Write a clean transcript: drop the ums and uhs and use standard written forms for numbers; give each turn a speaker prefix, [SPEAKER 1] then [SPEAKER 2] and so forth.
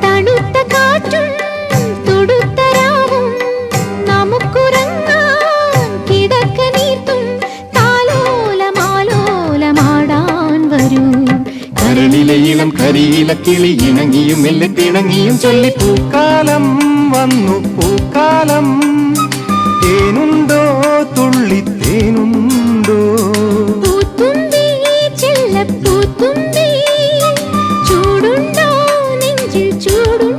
[SPEAKER 1] തണുത്ത കാറ്റും തുടുത്ത രാവും നമുക്കുറങ്ങാൻ കിടക്ക നീർത്തും താലോലമാലോലമാടാൻ വരൂ.
[SPEAKER 2] കരളിലെ ഇളം കരിയില കിളി ഇണങ്ങിയും മെല്ലെ പിണങ്ങിയും ചൊല്ലി പൂക്കാലം വന്നു പൂക്കാലം. തേനുണ്ടോ തുള്ളി തേനുണ്ടോ
[SPEAKER 1] പൂത്തുമ്പി ചെല്ലപ്പൂത്തുമ്പി ചൂടുണ്ടോ നെഞ്ചിൽ ചൂടുണ്ടോ